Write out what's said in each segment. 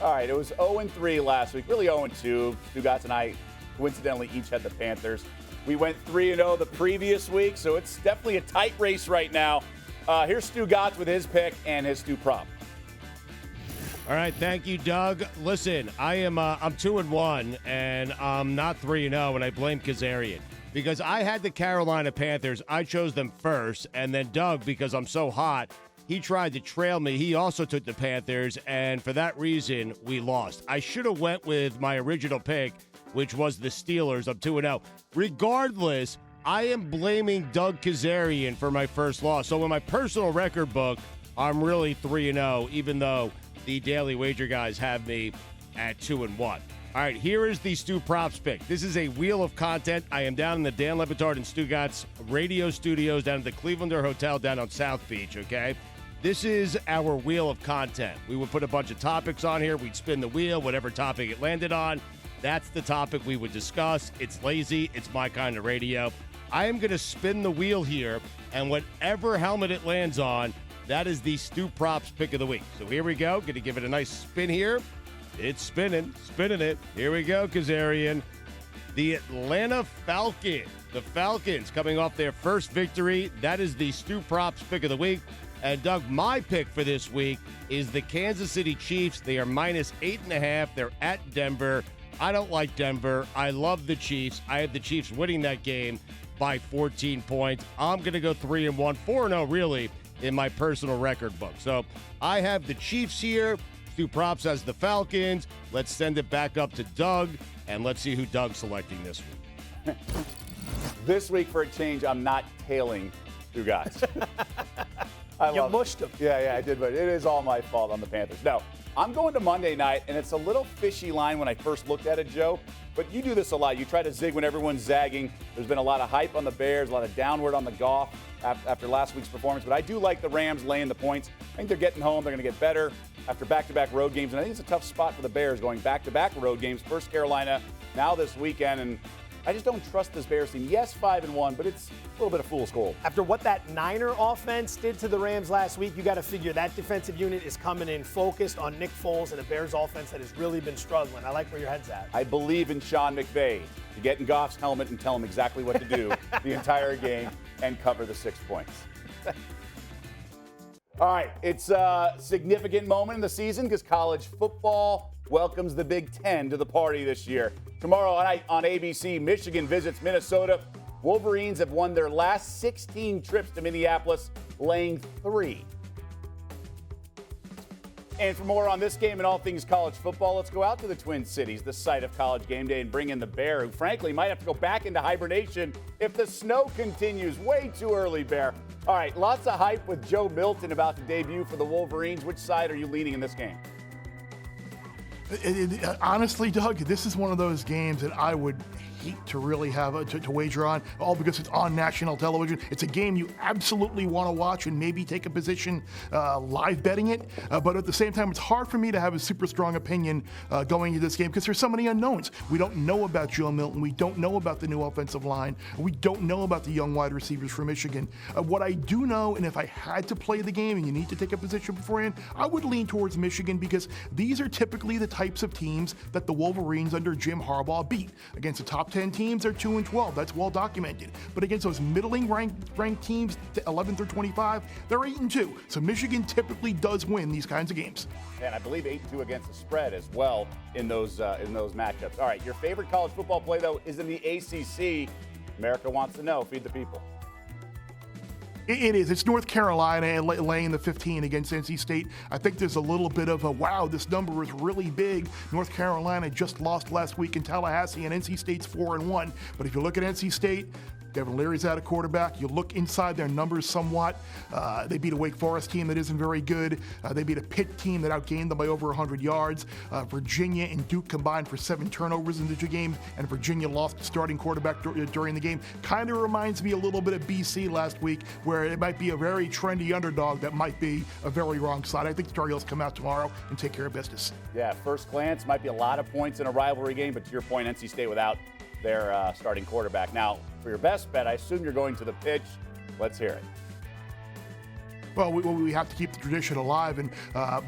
All right, it was 0-3 last week, really 0-2. Stugotz and I coincidentally each had the Panthers. We went 3-0 the previous week, so it's definitely a tight race right now. Here's Stugotz with his pick and his Stu prop. All right, thank you, Doug. Listen, I'm 2-1, and I'm not 3-0, and I blame Kezirian because I had the Carolina Panthers. I chose them first, and then Doug, because I'm so hot, he tried to trail me. He also took the Panthers, and for that reason, we lost. I should have went with my original pick, which was the Steelers. I'm 2-0. Regardless, I am blaming Doug Kezirian for my first loss. So in my personal record book, I'm really 3-0, even though the Daily Wager guys have me at 2-1. All right, here is the Stu Props pick. This is a wheel of content. I am down in the Dan Le Batard and Stugotz radio studios down at the Clevelander Hotel down on South Beach, okay? This is our wheel of content. We would put a bunch of topics on here. We'd spin the wheel, whatever topic it landed on. That's the topic we would discuss. It's lazy. It's my kind of radio. I am going to spin the wheel here, and whatever helmet it lands on, that is the Stu Props pick of the week. So here we go. Going to give it a nice spin here. It's spinning it. Here we go, Kezirian. The Atlanta Falcons. The Falcons coming off their first victory. That is the Stu Props pick of the week. And, Doug, my pick for this week is the Kansas City Chiefs. They are minus 8.5. They're at Denver. I don't like Denver. I love the Chiefs. I have the Chiefs winning that game by 14 points. I'm going to go 3-1, 4-0, really, in my personal record book. So I have the Chiefs here. Stu Props has the Falcons. Let's send it back up to Doug, and let's see who Doug's selecting this week. This week, for a change, I'm not tailing Stugotz. You mushed him. Yeah, I did, but it is all my fault on the Panthers. No, I'm going to Monday night, and it's a little fishy line when I first looked at it, Joe. But you do this a lot. You try to zig when everyone's zagging. There's been a lot of hype on the Bears, a lot of downward on the Goff after last week's performance. But I do like the Rams laying the points. I think they're getting home. They're going to get better after back-to-back road games. And I think it's a tough spot for the Bears going back-to-back road games. First Carolina, now this weekend. And I just don't trust this Bears team. Yes, 5-1, but it's a little bit of fool's gold. After what that Niner offense did to the Rams last week, you got to figure that defensive unit is coming in focused on Nick Foles and a Bears offense that has really been struggling. I like where your head's at. I believe in Sean McVay to get in Goff's helmet and tell him exactly what to do the entire game and cover the 6 points. All right, it's a significant moment in the season because college football welcomes the Big Ten to the party this year. Tomorrow night on ABC, Michigan visits Minnesota. Wolverines have won their last 16 trips to Minneapolis, laying 3. And for more on this game and all things college football, let's go out to the Twin Cities, the site of College Game Day, and bring in the Bear, who frankly might have to go back into hibernation if the snow continues. Way too early, Bear. All right, lots of hype with Joe Milton about to debut for the Wolverines. Which side are you leaning in this game? Honestly, Doug, this is one of those games that I would hate to really have to wager on, all because it's on national television. It's a game you absolutely want to watch and maybe take a position live betting it. But at the same time, it's hard for me to have a super strong opinion going into this game because there's so many unknowns. We don't know about Joe Milton. We don't know about the new offensive line. We don't know about the young wide receivers from Michigan. What I do know, and if I had to play the game and you need to take a position beforehand, I would lean towards Michigan because these are typically the types of teams that the Wolverines under Jim Harbaugh beat. Against the top 10 teams, they're 2-12. That's well documented. But against those middling ranked teams, 11 through 25, they're 8-2. So Michigan typically does win these kinds of games. And I believe 8-2 against the spread as well in those matchups. All right, your favorite college football play though is in the ACC. America wants to know. Feed the people. It is. It's North Carolina laying the 15 against NC State. I think there's a little bit of a, wow, this number is really big. North Carolina just lost last week in Tallahassee, and NC State's 4-1. But if you look at NC State, Devin Leary's out of quarterback. You look inside their numbers somewhat. They beat a Wake Forest team that isn't very good. They beat a Pitt team that outgained them by over 100 yards. Virginia and Duke combined for 7 turnovers in the 2 games, and Virginia lost the starting quarterback during the game. Kind of reminds me a little bit of BC last week, where it might be a very trendy underdog that might be a very wrong side. I think the Tar Heels come out tomorrow and take care of business. Yeah, first glance, might be a lot of points in a rivalry game, but to your point, NC State without their starting quarterback. Now, for your best bet, I assume you're going to the pitch. Let's hear it. Well, we have to keep the tradition alive, and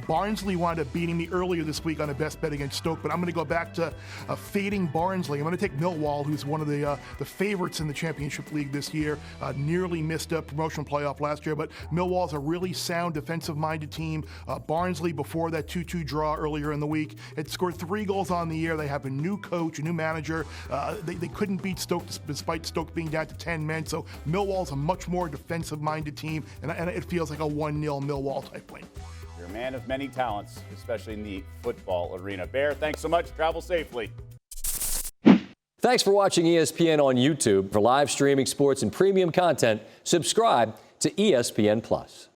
Barnsley wound up beating me earlier this week on a best bet against Stoke, but I'm going to go back to fading Barnsley. I'm going to take Millwall, who's one of the favorites in the Championship League this year. Nearly missed a promotional playoff last year, but Millwall's a really sound defensive-minded team. Barnsley, before that 2-2 draw earlier in the week, had scored 3 goals on the year. They have a new coach, a new manager. They couldn't beat Stoke despite Stoke being down to 10 men, so Millwall's a much more defensive-minded team, and it feels like a 1-0 Millwall type win. You're a man of many talents, especially in the football arena. Bear, thanks so much. Travel safely. Thanks for watching ESPN on YouTube. For live streaming sports and premium content, subscribe to ESPN+.